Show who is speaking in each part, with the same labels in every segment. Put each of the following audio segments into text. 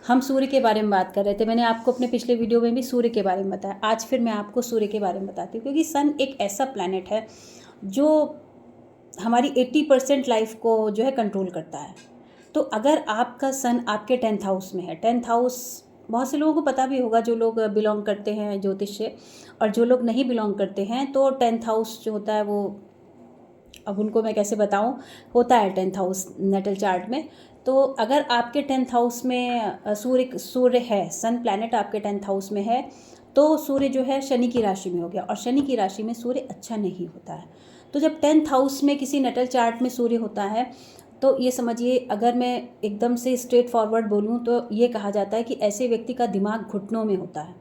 Speaker 1: हम सूर्य के बारे में बात कर रहे थे। मैंने आपको अपने पिछले वीडियो में भी सूर्य के बारे में बताया। आज फिर मैं आपको सूर्य के बारे में बताती हूँ, क्योंकि सन एक ऐसा प्लैनेट है जो हमारी 80% लाइफ को जो है कंट्रोल करता है। तो अगर आपका सन आपके 10th हाउस में है, 10th हाउस बहुत से लोगों को पता भी होगा जो लोग बिलोंग करते हैं ज्योतिष से, और जो लोग नहीं बिलोंग करते हैं तो 10th हाउस जो होता है वो, अब उनको मैं कैसे बताऊं, होता है 10th हाउस नेटल चार्ट में। तो अगर आपके 10th हाउस में सूर्य है, सन प्लैनेट आपके 10th हाउस में है, तो सूर्य जो है शनि की राशि में हो गया, और शनि की राशि में सूर्य अच्छा नहीं होता है। तो जब 10th हाउस में किसी नेटल चार्ट में सूर्य होता है तो ये समझिए, अगर मैं एकदम से स्ट्रेट फॉरवर्ड बोलूँ तो ये कहा जाता है कि ऐसे व्यक्ति का दिमाग घुटनों में होता है।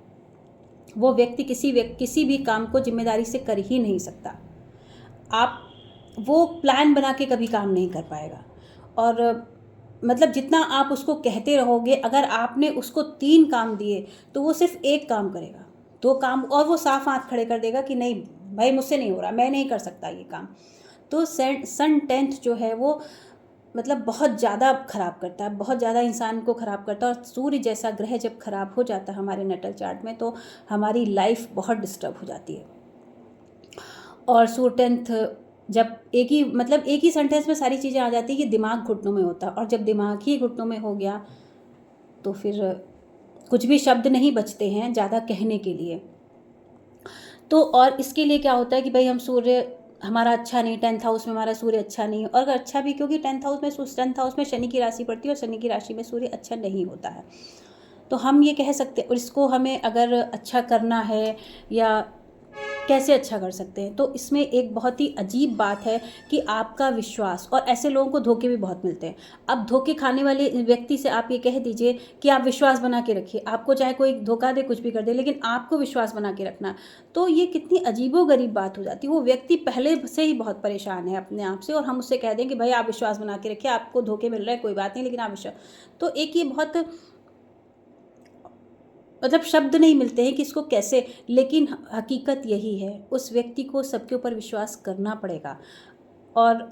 Speaker 1: वो व्यक्ति किसी भी काम को जिम्मेदारी से कर ही नहीं सकता। वो प्लान बना के कभी काम नहीं कर पाएगा, और मतलब जितना आप उसको कहते रहोगे, अगर आपने उसको 3 काम दिए तो वो सिर्फ 1 काम करेगा, 2 काम, और वो साफ हाथ खड़े कर देगा कि नहीं भाई मुझसे नहीं हो रहा, मैं नहीं कर सकता ये काम। तो सन 10th जो है वो मतलब बहुत ज़्यादा ख़राब करता है, बहुत ज़्यादा इंसान को ख़राब करता है। और सूर्य जैसा ग्रह जब ख़राब हो जाता है हमारे नेटल चार्ट में तो हमारी लाइफ बहुत डिस्टर्ब हो जाती है। और सूर्य 10th जब एक ही सेंटेंस में सारी चीज़ें आ जाती है कि दिमाग घुटनों में होता है, और जब दिमाग ही घुटनों में हो गया तो फिर कुछ भी शब्द नहीं बचते हैं ज़्यादा कहने के लिए। तो और इसके लिए क्या होता है कि भाई हम सूर्य हमारा अच्छा नहीं, 10th हाउस में हमारा सूर्य अच्छा नहीं, और अगर अच्छा भी, क्योंकि 10th हाउस में शनि की राशि पड़ती है और शनि की राशि में सूर्य अच्छा नहीं होता है। तो हम ये कह सकते हैं, और इसको हमें अगर अच्छा करना है या कैसे अच्छा कर सकते हैं, तो इसमें एक बहुत ही अजीब बात है कि आपका विश्वास, और ऐसे लोगों को धोखे भी बहुत मिलते हैं। अब धोखे खाने वाले व्यक्ति से आप ये कह दीजिए कि आप विश्वास बना के रखिए, आपको चाहे कोई धोखा दे, कुछ भी कर दे, लेकिन आपको विश्वास बना के रखना, तो ये कितनी अजीबोगरीब बात हो जाती है। वो व्यक्ति पहले से ही बहुत परेशान है अपने आप से, और हम उससे कह दें कि भाई आप विश्वास बना के रखिए, आपको धोखे मिल रहे हैं कोई बात नहीं, लेकिन आप विश्वास, तो एक ये बहुत मतलब शब्द नहीं मिलते हैं कि इसको कैसे, लेकिन हकीकत यही है, उस व्यक्ति को सबके ऊपर विश्वास करना पड़ेगा। और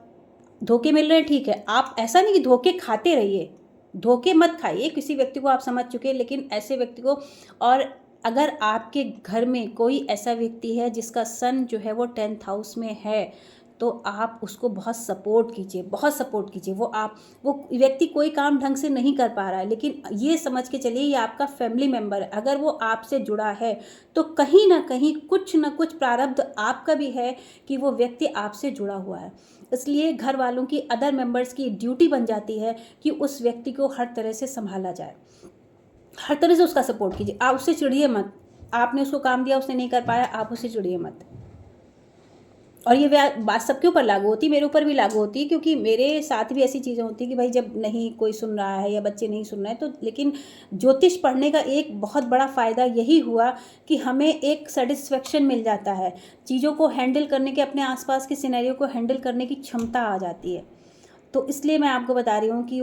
Speaker 1: धोखे मिल रहे हैं, ठीक है, आप ऐसा नहीं कि धोखे खाते रहिए, धोखे मत खाइए, किसी व्यक्ति को आप समझ चुके हैं, लेकिन ऐसे व्यक्ति को, और अगर आपके घर में कोई ऐसा व्यक्ति है जिसका सन जो है वो 10th हाउस में है, तो आप उसको बहुत सपोर्ट कीजिए, बहुत सपोर्ट कीजिए। वो व्यक्ति कोई काम ढंग से नहीं कर पा रहा है, लेकिन ये समझ के चलिए ये आपका फैमिली मेम्बर है। अगर वो आपसे जुड़ा है तो कहीं ना कहीं कुछ ना कुछ प्रारब्ध आपका भी है कि वो व्यक्ति आपसे जुड़ा हुआ है। इसलिए घर वालों की, अदर मेंबर्स की ड्यूटी बन जाती है कि उस व्यक्ति को हर तरह से संभाला जाए, हर तरह से उसका सपोर्ट कीजिए। आप उससे चिढ़िए मत, आपने उसको काम दिया, उसने नहीं कर पाया, आप उससे चिढ़िए मत। और ये बात सबके ऊपर लागू होती है, मेरे ऊपर भी लागू होती है, क्योंकि मेरे साथ भी ऐसी चीज़ें होती है कि भाई जब नहीं कोई सुन रहा है या बच्चे नहीं सुन रहे हैं तो, लेकिन ज्योतिष पढ़ने का एक बहुत बड़ा फ़ायदा यही हुआ कि हमें एक सेटिस्फेक्शन मिल जाता है, चीज़ों को हैंडल करने के, अपने आसपास के सिनेरियो को हैंडल करने की क्षमता आ जाती है। तो इसलिए मैं आपको बता रही हूँ कि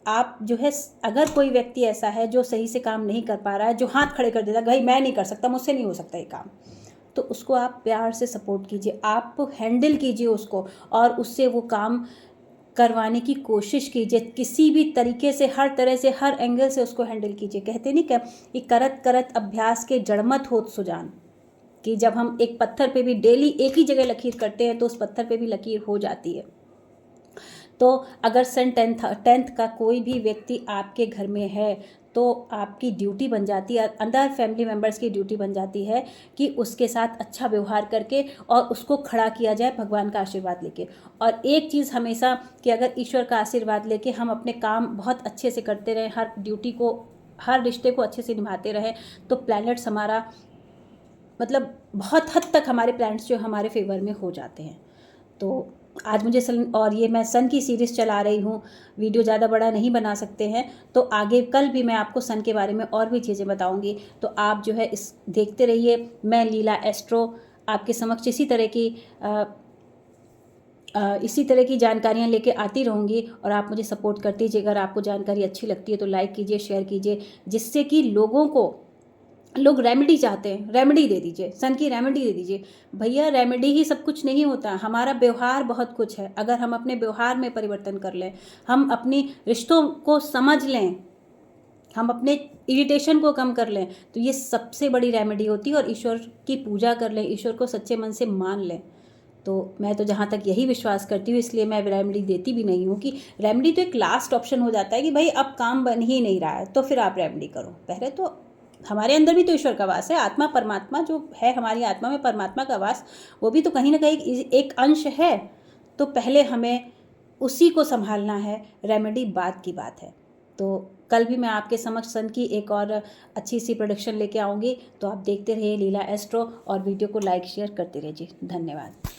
Speaker 1: आप जो है, अगर कोई व्यक्ति ऐसा है जो सही से काम नहीं कर पा रहा है, जो हाथ खड़े कर देता है, भाई मैं नहीं कर सकता, मुझसे नहीं हो सकता ये काम, तो उसको आप प्यार से सपोर्ट कीजिए, आप हैंडल कीजिए उसको, और उससे वो काम करवाने की कोशिश कीजिए, किसी भी तरीके से, हर तरह से, हर एंगल से उसको हैंडल कीजिए। कहते नहीं क्या कि करत करत अभ्यास के जड़मत होत सुजान, कि जब हम एक पत्थर पे भी डेली एक ही जगह लकीर करते हैं तो उस पत्थर पे भी लकीर हो जाती है। तो अगर सन 10th का कोई भी व्यक्ति आपके घर में है तो आपकी ड्यूटी बन जाती है, अदर फैमिली मेम्बर्स की ड्यूटी बन जाती है कि उसके साथ अच्छा व्यवहार करके और उसको खड़ा किया जाए भगवान का आशीर्वाद लेके। और एक चीज़ हमेशा कि अगर ईश्वर का आशीर्वाद लेके हम अपने काम बहुत अच्छे से करते रहें, हर ड्यूटी को, हर रिश्ते को अच्छे से निभाते रहें, तो प्लैनेट्स हमारा मतलब बहुत हद तक हमारे प्लैनेट्स जो हमारे फेवर में हो जाते हैं। तो आज मुझे सन, और ये मैं सन की सीरीज़ चला रही हूँ, वीडियो ज़्यादा बड़ा नहीं बना सकते हैं, तो आगे कल भी मैं आपको सन के बारे में और भी चीज़ें बताऊँगी। तो आप जो है इस देखते रहिए, मैं लीला एस्ट्रो आपके समक्ष इसी तरह की जानकारियाँ लेके आती रहूँगी, और आप मुझे सपोर्ट करती रहिए। अगर आपको जानकारी अच्छी लगती है तो लाइक कीजिए, शेयर कीजिए, जिससे कि लोग रेमेडी चाहते हैं, रेमेडी दे दीजिए, सन की रेमेडी दे दीजिए। भैया रेमेडी ही सब कुछ नहीं होता, हमारा व्यवहार बहुत कुछ है। अगर हम अपने व्यवहार में परिवर्तन कर लें, हम अपनी रिश्तों को समझ लें हम अपने इरिटेशन को कम कर लें, तो ये सबसे बड़ी रेमेडी होती है। और ईश्वर की पूजा कर लें, ईश्वर को सच्चे मन से मान लें। तो मैं तो जहाँ तक यही विश्वास करती हूँ, इसलिए मैं रेमेडी देती भी नहीं हूँ कि रेमेडी तो एक लास्ट ऑप्शन हो जाता है कि भाई अब काम बन ही नहीं रहा है तो फिर आप रेमेडी करो। पहले तो हमारे अंदर भी तो ईश्वर का वास है, आत्मा परमात्मा जो है, हमारी आत्मा में परमात्मा का वास, वो भी तो कहीं ना कहीं एक अंश है। तो पहले हमें उसी को संभालना है, रेमेडी बाद की बात है। तो कल भी मैं आपके समक्ष सन की एक और अच्छी सी प्रोडक्शन लेके आऊँगी। तो आप देखते रहिए लीला एस्ट्रो और वीडियो को लाइक शेयर करते रहिए। धन्यवाद।